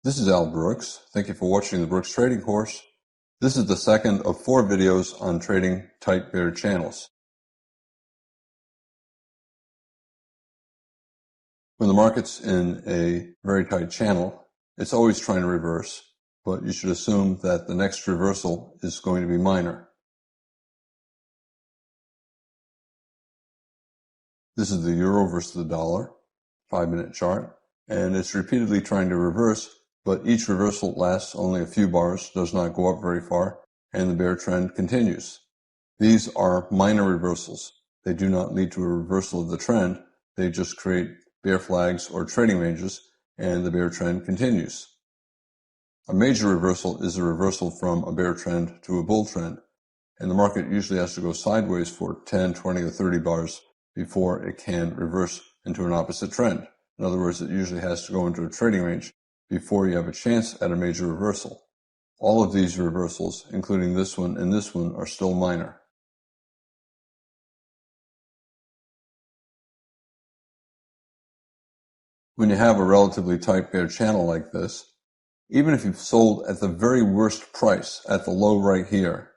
This is Al Brooks. Thank you for watching the Brooks Trading Course. This is the second of 4 videos on trading tight bear channels. When the market's in a very tight channel, it's always trying to reverse, but you should assume that the next reversal is going to be minor. This is the euro versus the dollar, 5-minute chart, and it's repeatedly trying to reverse, but each reversal lasts only a few bars, does not go up very far, and the bear trend continues. These are minor reversals. They do not lead to a reversal of the trend. They just create bear flags or trading ranges, and the bear trend continues. A major reversal is a reversal from a bear trend to a bull trend, and the market usually has to go sideways for 10, 20, or 30 bars before it can reverse into an opposite trend. In other words, it usually has to go into a trading range before you have a chance at a major reversal. All of these reversals, including this one and this one, are still minor. When you have a relatively tight bear channel like this, even if you've sold at the very worst price, at the low right here,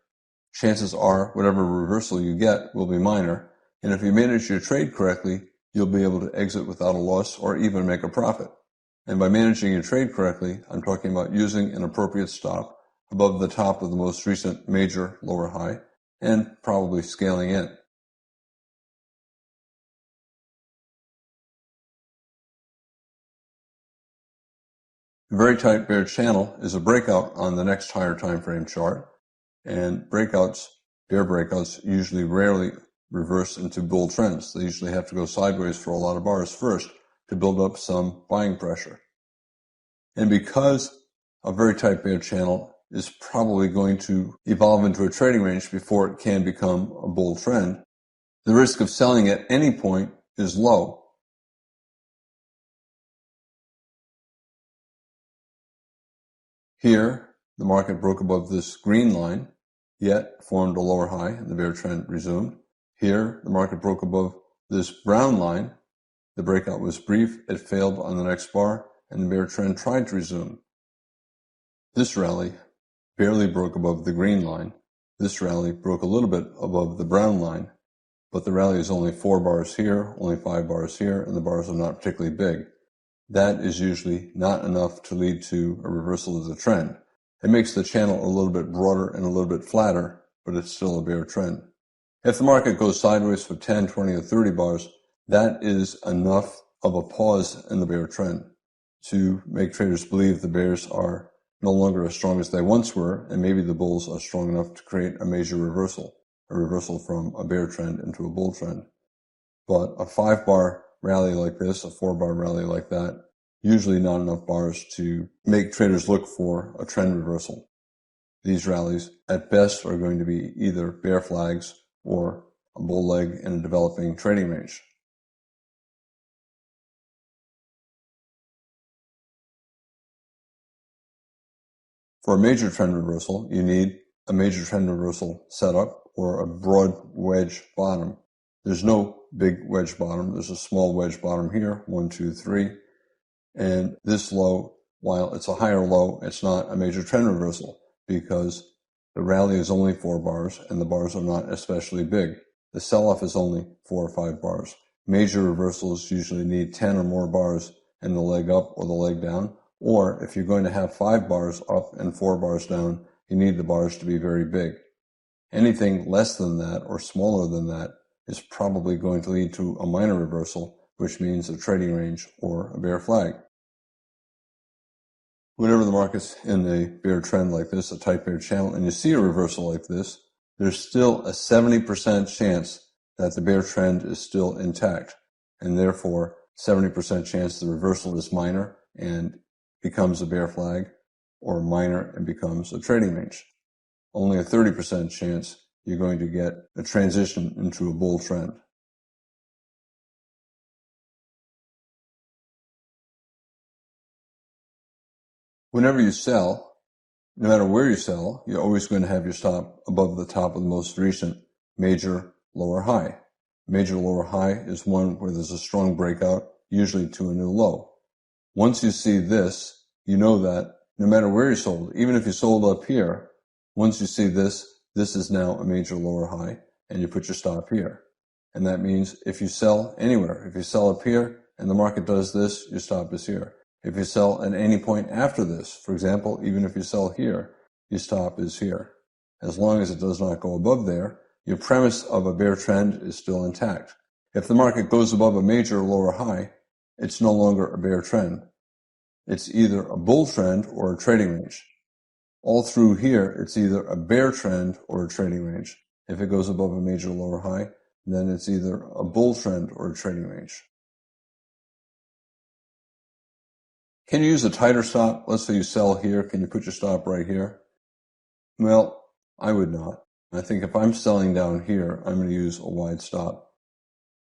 chances are whatever reversal you get will be minor, and if you manage your trade correctly, you'll be able to exit without a loss or even make a profit. And by managing your trade correctly, I'm talking about using an appropriate stop above the top of the most recent major lower high and probably scaling in. A very tight bear channel is a breakout on the next higher time frame chart, and bear breakouts usually rarely reverse into bull trends. They usually have to go sideways for a lot of bars first to build up some buying pressure. And because a very tight bear channel is probably going to evolve into a trading range before it can become a bull trend, the risk of selling at any point is low. Here, the market broke above this green line, yet formed a lower high, and the bear trend resumed. Here, the market broke above this brown line. The breakout was brief, it failed on the next bar, and the bear trend tried to resume. This rally barely broke above the green line. This rally broke a little bit above the brown line, but the rally is only 4 bars here, only 5 bars here, and the bars are not particularly big. That is usually not enough to lead to a reversal of the trend. It makes the channel a little bit broader and a little bit flatter, but it's still a bear trend. If the market goes sideways for 10, 20, or 30 bars, that is enough of a pause in the bear trend to make traders believe the bears are no longer as strong as they once were, and maybe the bulls are strong enough to create a major reversal, a reversal from a bear trend into a bull trend. But a 5-bar rally like this, a 4-bar rally like that, usually not enough bars to make traders look for a trend reversal. These rallies, at best, are going to be either bear flags or a bull leg in a developing trading range. For a major trend reversal, you need a major trend reversal setup or a broad wedge bottom. There's no big wedge bottom. There's a small wedge bottom here, 1, 2, 3. And this low, while it's a higher low, it's not a major trend reversal because the rally is only 4 bars and the bars are not especially big. The sell-off is only 4 or 5 bars. Major reversals usually need 10 or more bars in the leg up or the leg down. Or if you're going to have 5 bars up and 4 bars down, you need the bars to be very big. Anything less than that or smaller than that is probably going to lead to a minor reversal, which means a trading range or a bear flag. Whenever the market's in a bear trend like this, a tight bear channel, and you see a reversal like this, there's still a 70% chance that the bear trend is still intact, and therefore 70% chance the reversal is minor and becomes a bear flag, or minor and becomes a trading range. Only a 30% chance you're going to get a transition into a bull trend. Whenever you sell, no matter where you sell, you're always going to have your stop above the top of the most recent major lower high. Major lower high is one where there's a strong breakout, usually to a new low. Once you see this, you know that no matter where you sold, even if you sold up here, once you see this is now a major lower high, and you put your stop here. And that means if you sell anywhere, if you sell up here and the market does this, your stop is here. If you sell at any point after this, for example, even if you sell here, your stop is here. As long as it does not go above there, your premise of a bear trend is still intact. If the market goes above a major lower high, it's no longer a bear trend. It's either a bull trend or a trading range. All through here, it's either a bear trend or a trading range. If it goes above a major lower high, then it's either a bull trend or a trading range. Can you use a tighter stop? Let's say you sell here. Can you put your stop right here? Well, I would not. I think if I'm selling down here, I'm going to use a wide stop.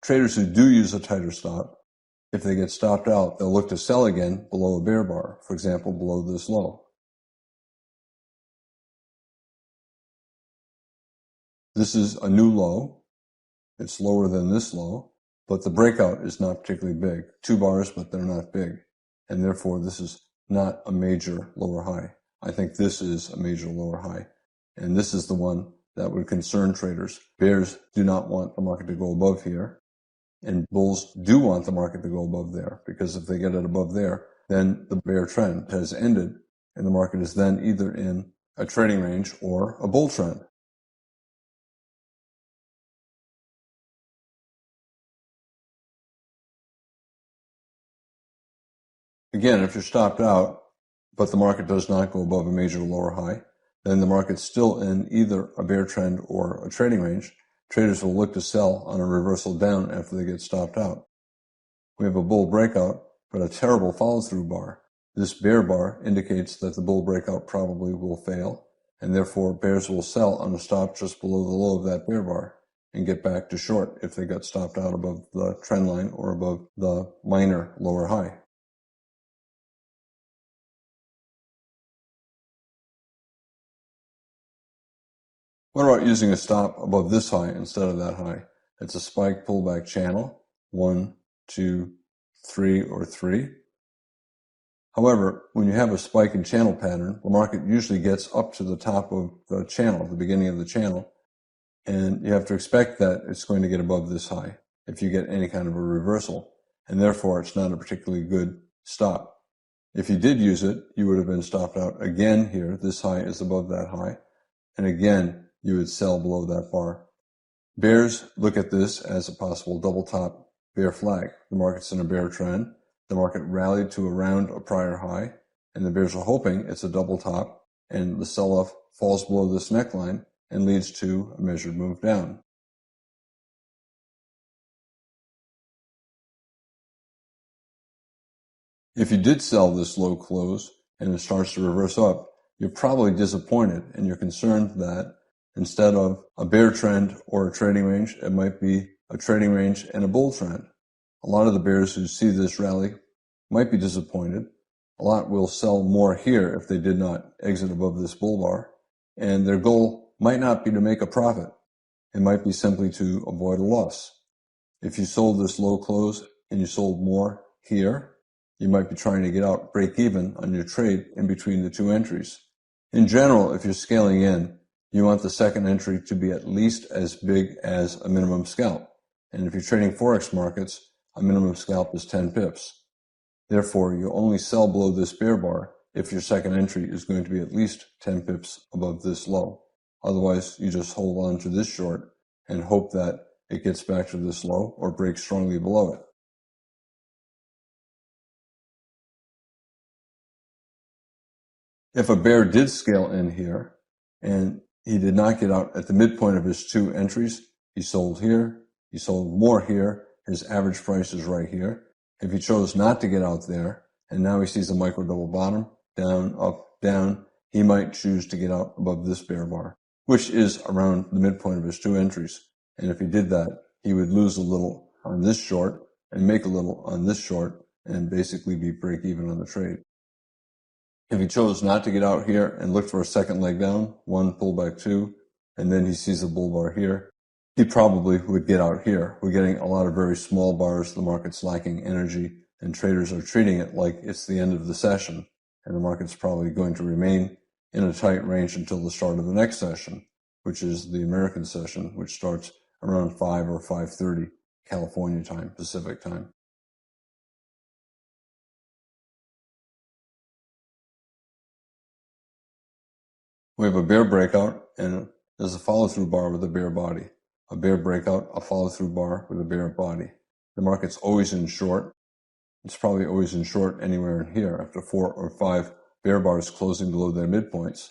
Traders who do use a tighter stop, if they get stopped out, they'll look to sell again below a bear bar, for example, below this low. This is a new low. It's lower than this low, but the breakout is not particularly big. 2 bars, but they're not big. And therefore, this is not a major lower high. I think this is a major lower high. And this is the one that would concern traders. Bears do not want the market to go above here. And bulls do want the market to go above there, because if they get it above there, then the bear trend has ended, and the market is then either in a trading range or a bull trend. Again, if you're stopped out, but the market does not go above a major lower high, then the market's still in either a bear trend or a trading range. Traders will look to sell on a reversal down after they get stopped out. We have a bull breakout, but a terrible follow-through bar. This bear bar indicates that the bull breakout probably will fail, and therefore bears will sell on a stop just below the low of that bear bar and get back to short if they got stopped out above the trend line or above the minor lower high. What about using a stop above this high instead of that high? It's a spike pullback channel, 1, 2, 3, or 3. However, when you have a spike in channel pattern, the market usually gets up to the top of the channel, the beginning of the channel, and you have to expect that it's going to get above this high if you get any kind of a reversal, and therefore it's not a particularly good stop. If you did use it, you would have been stopped out again here. This high is above that high, and again, you would sell below that bar. Bears look at this as a possible double top bear flag. The market's in a bear trend. The market rallied to around a prior high, and the bears are hoping it's a double top, and the sell-off falls below this neckline and leads to a measured move down. If you did sell this low close and it starts to reverse up, you're probably disappointed, and you're concerned that instead of a bear trend or a trading range, it might be a trading range and a bull trend. A lot of the bears who see this rally might be disappointed. A lot will sell more here if they did not exit above this bull bar, and their goal might not be to make a profit. It might be simply to avoid a loss. If you sold this low close and you sold more here, you might be trying to get out break even on your trade in between the two entries. In general, if you're scaling in, you want the second entry to be at least as big as a minimum scalp. And if you're trading Forex markets, a minimum scalp is 10 pips. Therefore, you only sell below this bear bar if your second entry is going to be at least 10 pips above this low. Otherwise, you just hold on to this short and hope that it gets back to this low or breaks strongly below it. If a bear did scale in here and he did not get out at the midpoint of his two entries, he sold here, he sold more here, his average price is right here. If he chose not to get out there, and now he sees a micro double bottom, down, up, down, he might choose to get out above this bear bar, which is around the midpoint of his two entries. And if he did that, he would lose a little on this short and make a little on this short and basically be break even on the trade. If he chose not to get out here and look for a second leg down, 1, pullback 2, and then he sees the bull bar here, he probably would get out here. We're getting a lot of very small bars. The market's lacking energy, and traders are treating it like it's the end of the session. and the market's probably going to remain in a tight range until the start of the next session, which is the American session, which starts around 5 or 5:30 California time, Pacific time. We have a bear breakout, and there's a follow-through bar with a bear body. A bear breakout, a follow-through bar with a bear body. The market's always in short. It's probably always in short anywhere in here after 4 or 5 bear bars closing below their midpoints.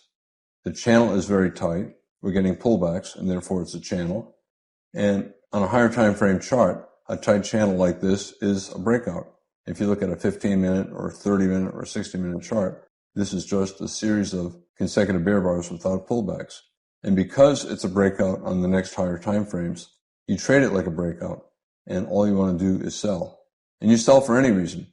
The channel is very tight. We're getting pullbacks, and therefore it's a channel. And on a higher time frame chart, a tight channel like this is a breakout. If you look at a 15-minute or 30-minute or 60-minute chart, this is just a series of consecutive bear bars without pullbacks. And because it's a breakout on the next higher time frames, you trade it like a breakout, and all you want to do is sell. And you sell for any reason.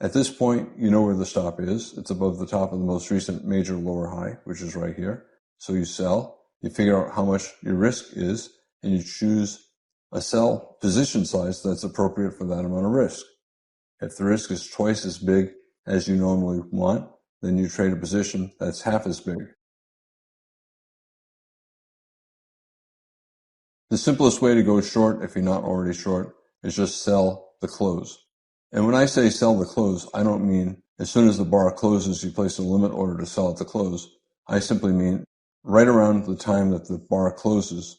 At this point, you know where the stop is. It's above the top of the most recent major lower high, which is right here. So you sell, you figure out how much your risk is, and you choose a sell position size that's appropriate for that amount of risk. If the risk is twice as big as you normally want, then you trade a position that's half as big. The simplest way to go short, if you're not already short, is just sell the close. And when I say sell the close, I don't mean as soon as the bar closes, you place a limit order to sell at the close. I simply mean right around the time that the bar closes,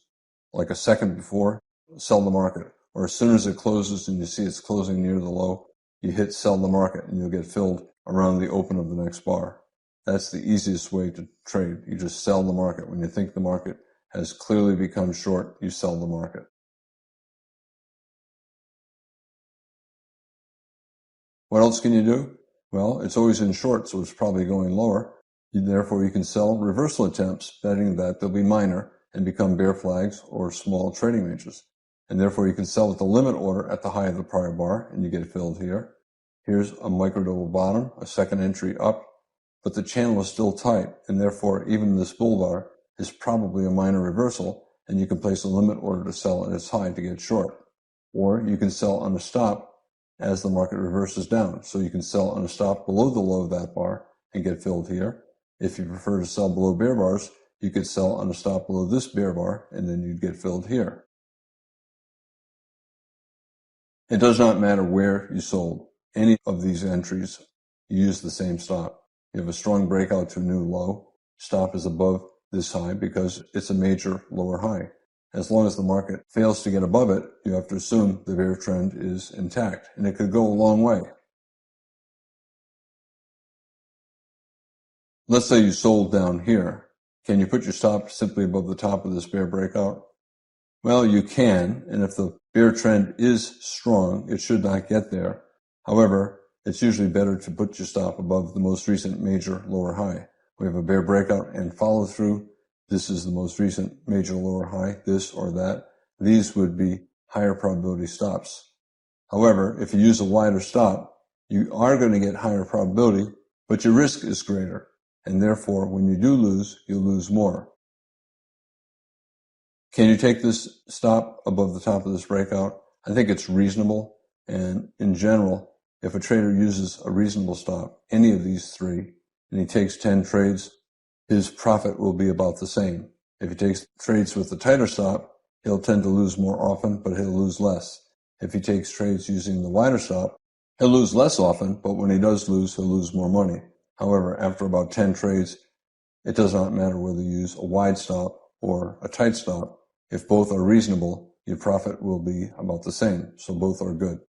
like a second before, sell the market. Or as soon as it closes and you see it's closing near the low, you hit sell the market and you'll get filled around the open of the next bar. That's the easiest way to trade. You just sell the market. When you think the market has clearly become short, you sell the market. What else can you do? Well, it's always in short, so it's probably going lower. Therefore, you can sell reversal attempts, betting that they'll be minor and become bear flags or small trading ranges. And therefore, you can sell with the limit order at the high of the prior bar, and you get filled here. Here's a micro double bottom, a second entry up, but the channel is still tight, and therefore, even this bull bar is probably a minor reversal, and you can place a limit order to sell at its high to get short. Or you can sell on a stop as the market reverses down. So you can sell on a stop below the low of that bar and get filled here. If you prefer to sell below bear bars, you could sell on a stop below this bear bar, and then you'd get filled here. It does not matter where you sold. Any of these entries, you use the same stop. You have a strong breakout to a new low. Stop is above this high because it's a major lower high. As long as the market fails to get above it, you have to assume the bear trend is intact, and it could go a long way. Let's say you sold down here. Can you put your stop simply above the top of this bear breakout? Well, you can, and if the bear trend is strong, it should not get there. However, it's usually better to put your stop above the most recent major lower high. We have a bear breakout and follow through. This is the most recent major lower high, this or that. These would be higher probability stops. However, if you use a wider stop, you are going to get higher probability, but your risk is greater. And therefore, when you do lose, you'll lose more. Can you take this stop above the top of this breakout? I think it's reasonable. And in general, if a trader uses a reasonable stop, any of these three, and he takes 10 trades, his profit will be about the same. If he takes trades with a tighter stop, he'll tend to lose more often, but he'll lose less. If he takes trades using the wider stop, he'll lose less often, but when he does lose, he'll lose more money. However, after about 10 trades, it does not matter whether you use a wide stop or a tight stop. If both are reasonable, your profit will be about the same, so both are good.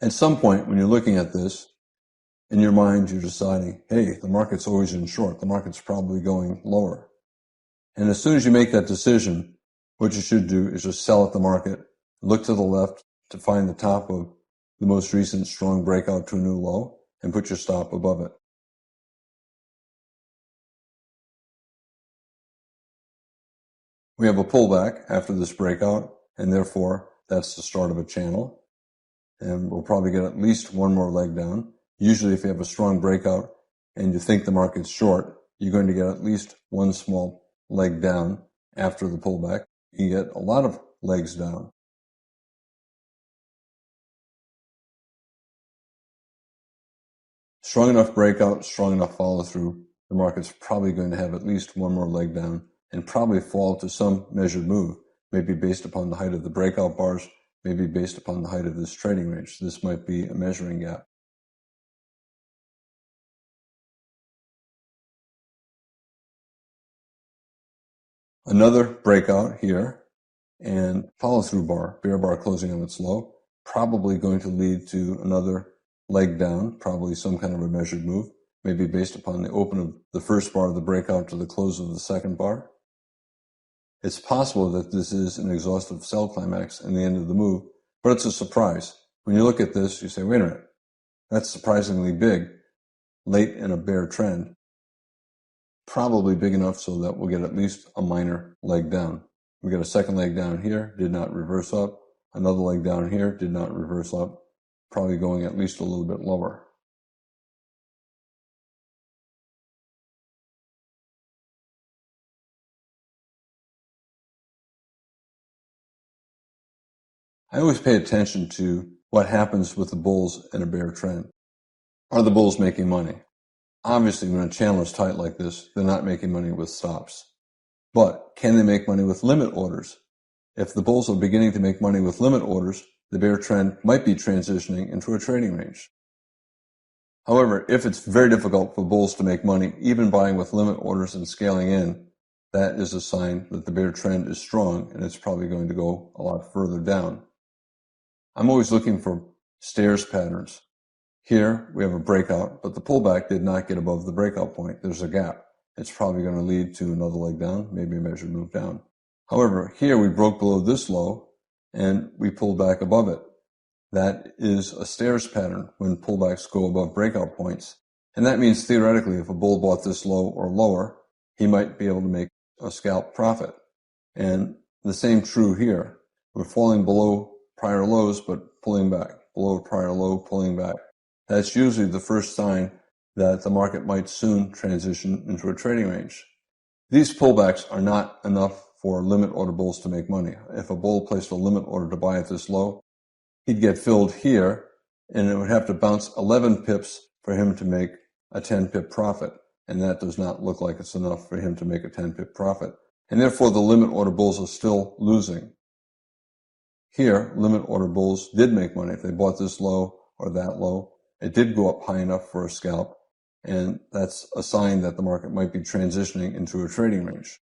At some point, when you're looking at this, in your mind, you're deciding, hey, the market's always in short. The market's probably going lower. And as soon as you make that decision, what you should do is just sell at the market, look to the left to find the top of the most recent strong breakout to a new low, and put your stop above it. We have a pullback after this breakout, and therefore that's the start of a channel. And we'll probably get at least one more leg down. Usually if you have a strong breakout and you think the market's short, you're going to get at least one small leg down after the pullback. You get a lot of legs down. Strong enough breakout, strong enough follow through, the market's probably going to have at least one more leg down and probably fall to some measured move, maybe based upon the height of the breakout bars, maybe based upon the height of this trading range. This might be a measuring gap. Another breakout here and follow through bar, bear bar closing on its low, probably going to lead to another leg down, probably some kind of a measured move, maybe based upon the open of the first bar of the breakout to the close of the second bar. It's possible that this is an exhaustive sell climax and the end of the move, but it's a surprise. When you look at this, you say, wait a minute, that's surprisingly big, late in a bear trend. Probably big enough so that we'll get at least a minor leg down. We got a second leg down here, did not reverse up. Another leg down here, did not reverse up. Probably going at least a little bit lower. I always pay attention to what happens with the bulls in a bear trend. Are the bulls making money? Obviously, when a channel is tight like this, they're not making money with stops. But can they make money with limit orders? If the bulls are beginning to make money with limit orders, the bear trend might be transitioning into a trading range. However, if it's very difficult for bulls to make money, even buying with limit orders and scaling in, that is a sign that the bear trend is strong and it's probably going to go a lot further down. I'm always looking for stairs patterns. Here we have a breakout, but the pullback did not get above the breakout point. There's a gap. It's probably going to lead to another leg down, maybe a measured move down. However, here we broke below this low and we pulled back above it. That is a stairs pattern when pullbacks go above breakout points. And that means theoretically, if a bull bought this low or lower, he might be able to make a scalp profit. And the same true here. We're falling below prior lows, but pulling back. Below prior low, pulling back. That's usually the first sign that the market might soon transition into a trading range. These pullbacks are not enough for limit order bulls to make money. If a bull placed a limit order to buy at this low, he'd get filled here, and it would have to bounce 11 pips for him to make a 10-pip profit. And that does not look like it's enough for him to make a 10-pip profit. And therefore, the limit order bulls are still losing. Here, limit order bulls did make money. If they bought this low or that low, it did go up high enough for a scalp. And that's a sign that the market might be transitioning into a trading range.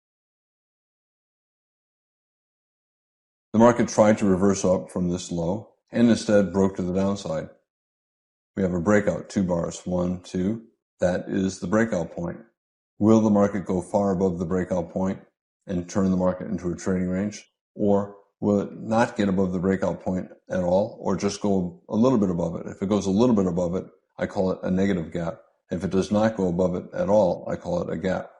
The market tried to reverse up from this low and instead broke to the downside. We have a breakout, 2 bars, 1, 2. That is the breakout point. Will the market go far above the breakout point and turn the market into a trading range? Or will it not get above the breakout point at all, or just go a little bit above it? If it goes a little bit above it, I call it a negative gap. If it does not go above it at all, I call it a gap.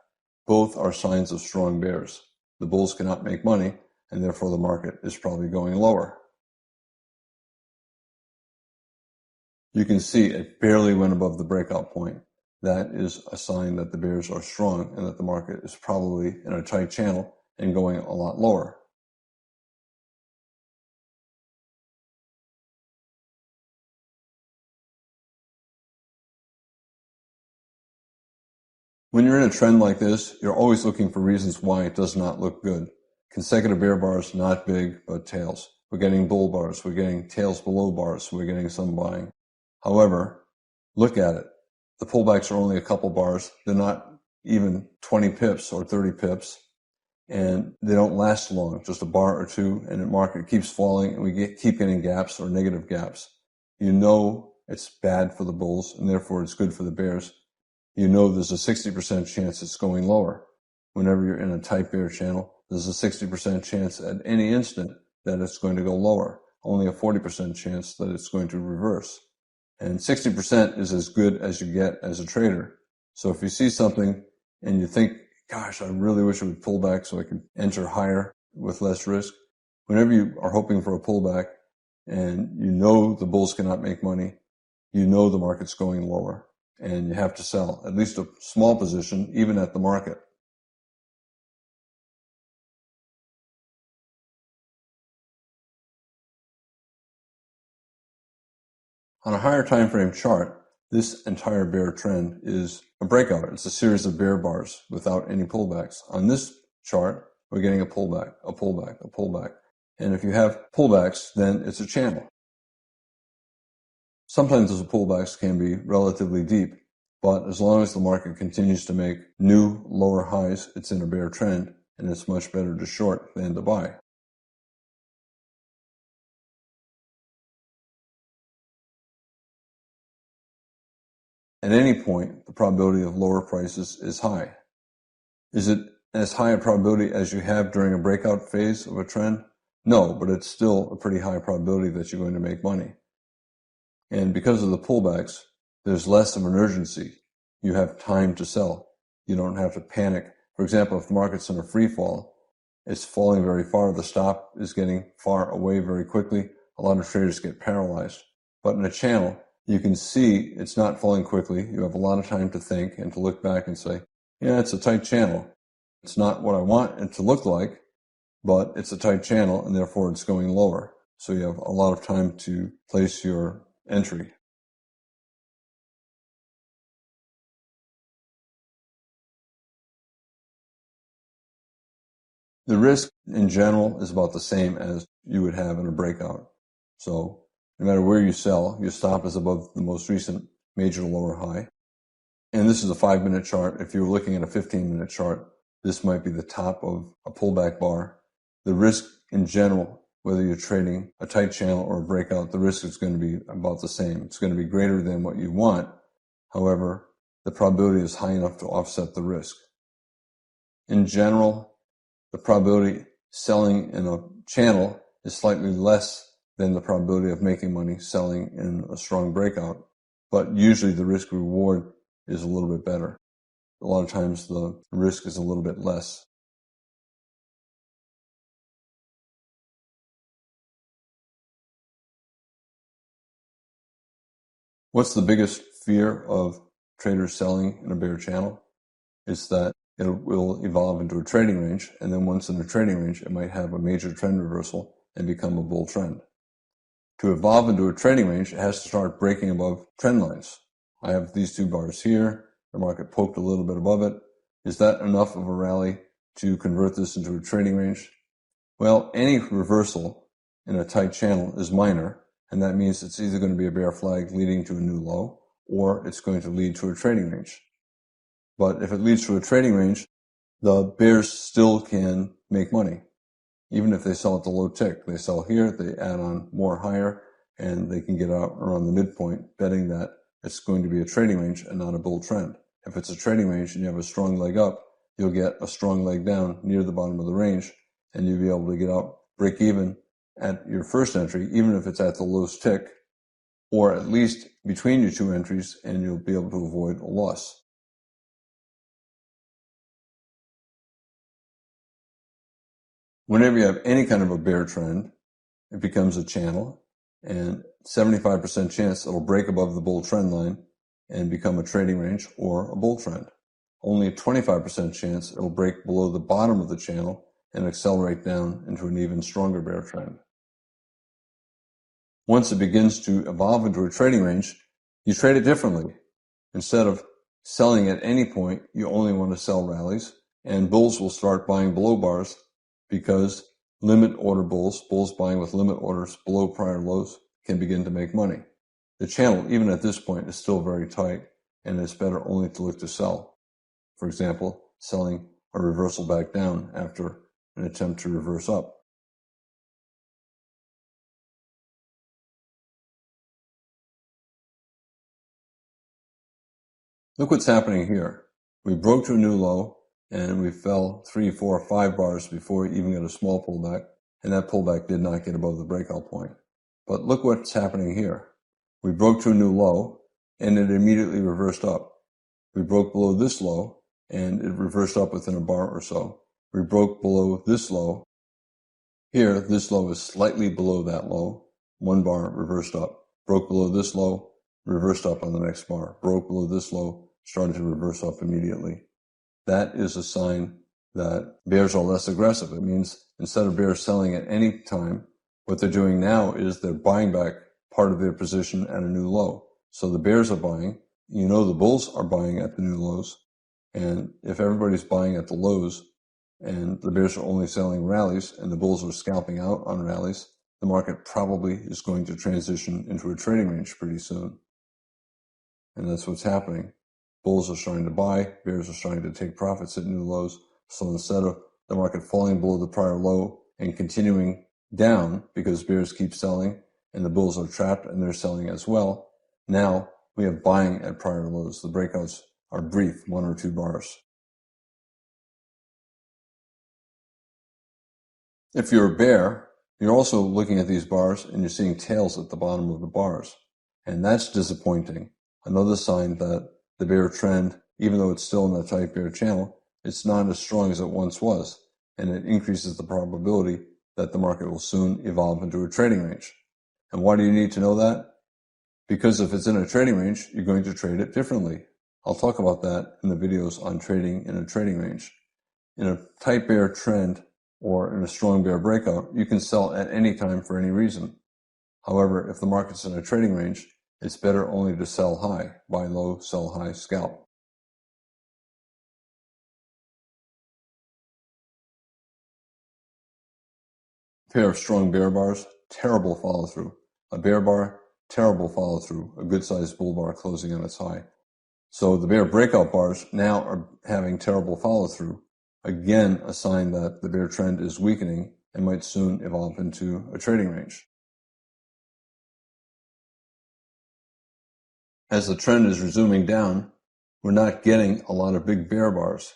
Both are signs of strong bears. The bulls cannot make money, and therefore the market is probably going lower. You can see it barely went above the breakout point. That is a sign that the bears are strong and that the market is probably in a tight channel and going a lot lower. When you're in a trend like this, you're always looking for reasons why it does not look good. Consecutive bear bars, not big, but tails. We're getting bull bars. We're getting tails below bars. We're getting some buying. However, look at it. The pullbacks are only a couple bars. They're not even 20 pips or 30 pips. And they don't last long, just a bar or two, and the market keeps falling, and we keep getting gaps or negative gaps. You know it's bad for the bulls, and therefore it's good for the bears. You know there's a 60% chance it's going lower. Whenever you're in a tight bear channel, there's a 60% chance at any instant that it's going to go lower, only a 40% chance that it's going to reverse. And 60% is as good as you get as a trader. So if you see something and you think, gosh, I really wish it would pull back so I could enter higher with less risk. Whenever you are hoping for a pullback and you know the bulls cannot make money, you know the market's going lower and you have to sell at least a small position, even at the market. On a higher time frame chart, this entire bear trend is a breakout. It's a series of bear bars without any pullbacks. On this chart, we're getting a pullback, a pullback, a pullback. And if you have pullbacks, then it's a channel. Sometimes those pullbacks can be relatively deep, but as long as the market continues to make new lower highs, it's in a bear trend, and it's much better to short than to buy. At any point, the probability of lower prices is high. Is it as high a probability as you have during a breakout phase of a trend? No, but it's still a pretty high probability that you're going to make money. And because of the pullbacks, there's less of an urgency. You have time to sell. You don't have to panic. For example, if the market's in a free fall, it's falling very far, the stop is getting far away very quickly. A lot of traders get paralyzed. But in a channel, you can see it's not falling quickly. You have a lot of time to think and to look back and say, yeah, it's a tight channel. It's not what I want it to look like, but it's a tight channel and therefore it's going lower. So you have a lot of time to place your entry. The risk in general is about the same as you would have in a breakout. So no matter where you sell, your stop is above the most recent major lower high. And this is a 5-minute chart. If you're looking at a 15-minute chart, this might be the top of a pullback bar. The risk in general, whether you're trading a tight channel or a breakout, the risk is going to be about the same. It's going to be greater than what you want. However, the probability is high enough to offset the risk. In general, the probability selling in a channel is slightly less than the probability of making money selling in a strong breakout. But usually the risk reward is a little bit better. A lot of times the risk is a little bit less. What's the biggest fear of traders selling in a bear channel? It's that it will evolve into a trading range, and then once in a trading range, it might have a major trend reversal and become a bull trend. To evolve into a trading range, it has to start breaking above trend lines. I have these two bars here. The market poked a little bit above it. Is that enough of a rally to convert this into a trading range? Well, any reversal in a tight channel is minor, and that means it's either going to be a bear flag leading to a new low, or it's going to lead to a trading range. But if it leads to a trading range, the bears still can make money. Even if they sell at the low tick, they sell here, they add on more higher, and they can get out around the midpoint, betting that it's going to be a trading range and not a bull trend. If it's a trading range and you have a strong leg up, you'll get a strong leg down near the bottom of the range, and you'll be able to get out, break even at your first entry, even if it's at the lowest tick, or at least between your two entries, and you'll be able to avoid a loss. Whenever you have any kind of a bear trend, it becomes a channel, and 75% chance it'll break above the bull trend line and become a trading range or a bull trend. Only a 25% chance it'll break below the bottom of the channel and accelerate down into an even stronger bear trend. Once it begins to evolve into a trading range, you trade it differently. Instead of selling at any point, you only want to sell rallies, and bulls will start buying below bars because limit order bulls buying with limit orders below prior lows, can begin to make money. The channel, even at this point, is still very tight, and it's better only to look to sell. For example, selling a reversal back down after an attempt to reverse up. Look what's happening here. We broke to a new low, and we fell 3, 4, 5 bars before we even got a small pullback, and that pullback did not get above the breakout point. But look what's happening here. We broke to a new low, and it immediately reversed up. We broke below this low, and it reversed up within a bar or so. We broke below this low. Here, this low is slightly below that low. 1 bar reversed up. Broke below this low, reversed up on the next bar. Broke below this low, started to reverse up immediately. That is a sign that bears are less aggressive. It means instead of bears selling at any time, what they're doing now is they're buying back part of their position at a new low. So the bears are buying. You know the bulls are buying at the new lows. And if everybody's buying at the lows and the bears are only selling rallies and the bulls are scalping out on rallies, the market probably is going to transition into a trading range pretty soon. And that's what's happening. Bulls are starting to buy, bears are starting to take profits at new lows. So instead of the market falling below the prior low and continuing down because bears keep selling and the bulls are trapped and they're selling as well, now we have buying at prior lows. The breakouts are brief, 1 or 2 bars. If you're a bear, you're also looking at these bars and you're seeing tails at the bottom of the bars. And that's disappointing. Another sign that the bear trend, even though it's still in the tight bear channel, it's not as strong as it once was. And it increases the probability that the market will soon evolve into a trading range. And why do you need to know that? Because if it's in a trading range, you're going to trade it differently. I'll talk about that in the videos on trading in a trading range. In a tight bear trend or in a strong bear breakout, you can sell at any time for any reason. However, if the market's in a trading range, it's better only to sell high, buy low, sell high, scalp. A pair of strong bear bars, terrible follow through. A bear bar, terrible follow through. A good sized bull bar closing on its high. So the bear breakout bars now are having terrible follow through. Again, a sign that the bear trend is weakening and might soon evolve into a trading range. As the trend is resuming down, we're not getting a lot of big bear bars.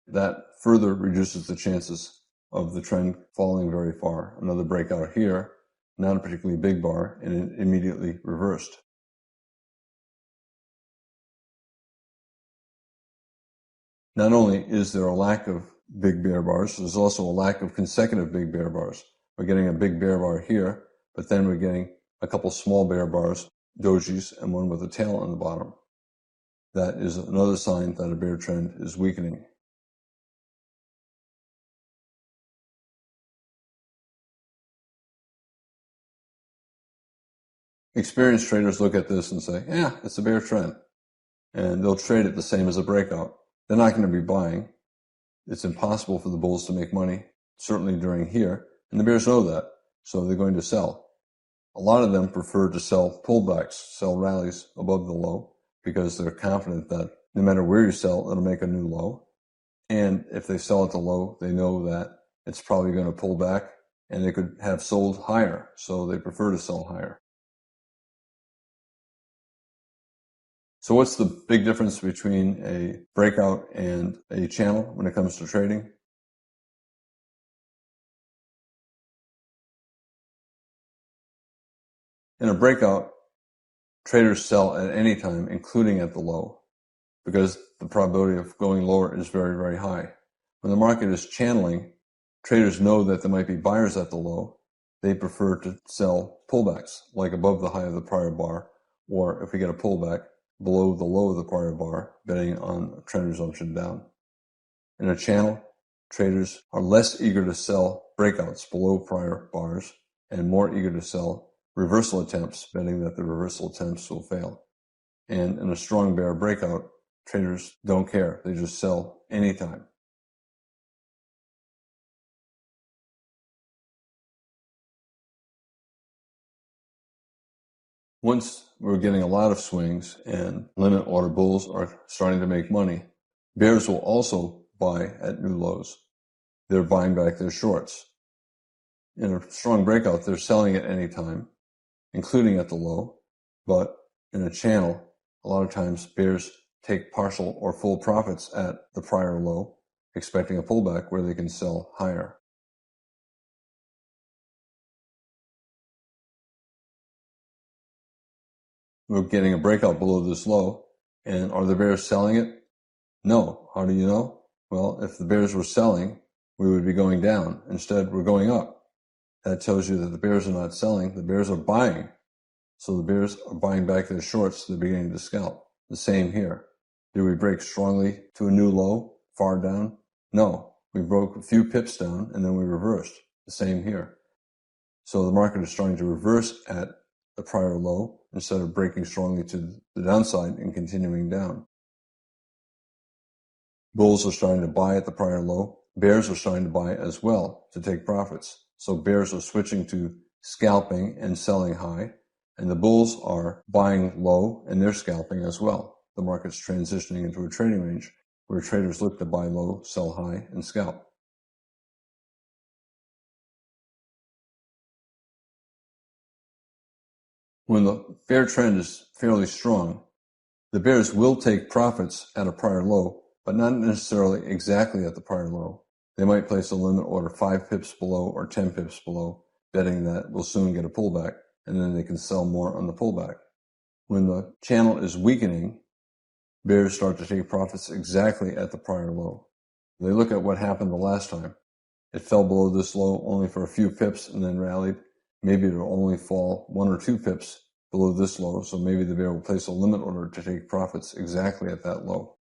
That further reduces the chances of the trend falling very far. Another breakout here, not a particularly big bar, and it immediately reversed. Not only is there a lack of big bear bars, there's also a lack of consecutive big bear bars. We're getting a big bear bar here, but then we're getting a couple small bear bars, dojis, and one with a tail on the bottom. That is another sign that a bear trend is weakening. Experienced traders look at this and say, yeah, it's a bear trend. And they'll trade it the same as a breakout. They're not going to be buying. It's impossible for the bulls to make money, certainly during here. And the bears know that. So they're going to sell. A lot of them prefer to sell pullbacks, sell rallies above the low, because they're confident that no matter where you sell, it'll make a new low. And if they sell at the low, they know that it's probably going to pull back and they could have sold higher. So they prefer to sell higher. So what's the big difference between a breakout and a channel when it comes to trading? In a breakout, traders sell at any time, including at the low, because the probability of going lower is very, very high. When the market is channeling, traders know that there might be buyers at the low. They prefer to sell pullbacks, like above the high of the prior bar, or if we get a pullback, below the low of the prior bar, betting on a trend resumption down. In a channel, traders are less eager to sell breakouts below prior bars and more eager to sell reversal attempts, betting that the reversal attempts will fail. And in a strong bear breakout, traders don't care. They just sell anytime. Once we're getting a lot of swings and limit order bulls are starting to make money, bears will also buy at new lows. They're buying back their shorts. In a strong breakout, they're selling at any time, including at the low. But in a channel, a lot of times bears take partial or full profits at the prior low, expecting a pullback where they can sell higher. We're getting a breakout below this low, and are the bears selling it? No. How do you know? Well, if the bears were selling, we would be going down. Instead, we're going up. That tells you that the bears are not selling, the bears are buying. So the bears are buying back their shorts, they're beginning to scalp. The same here. Did we break strongly to a new low, far down? No. We broke a few pips down and then we reversed. The same here. So the market is starting to reverse at the prior low instead of breaking strongly to the downside and continuing down. Bulls are starting to buy at the prior low. Bears are starting to buy as well to take profits. So bears are switching to scalping and selling high, and the bulls are buying low and they're scalping as well. The market's transitioning into a trading range where traders look to buy low, sell high, and scalp. When the bear trend is fairly strong, the bears will take profits at a prior low, but not necessarily exactly at the prior low. They might place a limit order 5 pips below or 10 pips below, betting that we'll soon get a pullback, and then they can sell more on the pullback. When the channel is weakening, bears start to take profits exactly at the prior low. They look at what happened the last time. It fell below this low only for a few pips and then rallied. Maybe it'll only fall 1 or 2 pips below this low, so maybe the bear will place a limit order to take profits exactly at that low.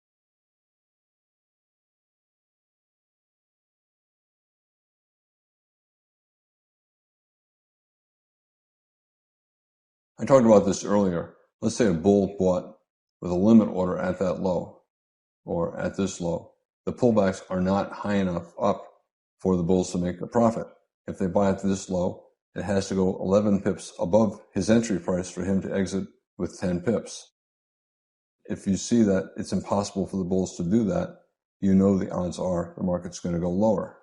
I talked about this earlier. Let's say a bull bought with a limit order at that low or at this low. The pullbacks are not high enough up for the bulls to make a profit. If they buy at this low, it has to go 11 pips above his entry price for him to exit with 10 pips. If you see that it's impossible for the bulls to do that, you know the odds are the market's going to go lower.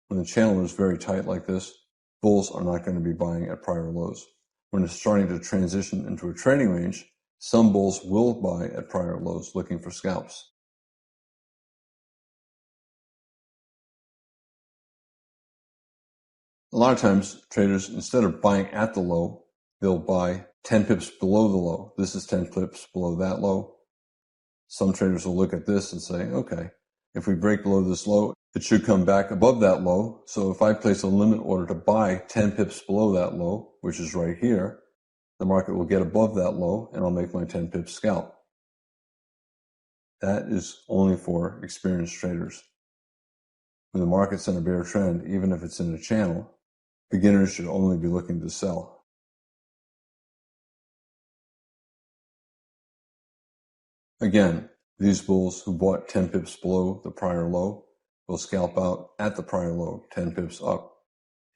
When the channel is very tight like this, bulls are not going to be buying at prior lows. When it's starting to transition into a trading range, some bulls will buy at prior lows looking for scalps. A lot of times, traders, instead of buying at the low, they'll buy 10 pips below the low. This is 10 pips below that low. Some traders will look at this and say, okay, if we break below this low, it should come back above that low. So if I place a limit order to buy 10 pips below that low, which is right here, the market will get above that low and I'll make my 10 pips scalp. That is only for experienced traders. When the market's in a bear trend, even if it's in a channel, beginners should only be looking to sell. Again, these bulls who bought 10 pips below the prior low will scalp out at the prior low, 10 pips up.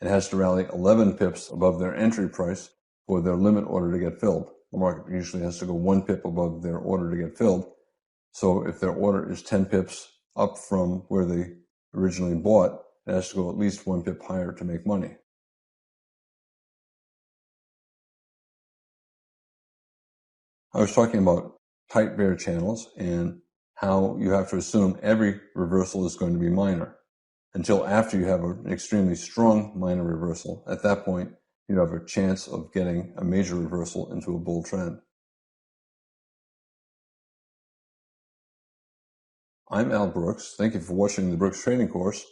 It has to rally 11 pips above their entry price for their limit order to get filled. The market usually has to go 1 pip above their order to get filled. So if their order is 10 pips up from where they originally bought, it has to go at least 1 pip higher to make money. I was talking about tight bear channels and how you have to assume every reversal is going to be minor until after you have an extremely strong minor reversal. At that point, you have a chance of getting a major reversal into a bull trend. I'm Al Brooks. Thank you for watching the Brooks Trading Course.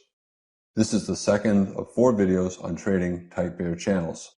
This is the second of 4 videos on trading tight bear channels.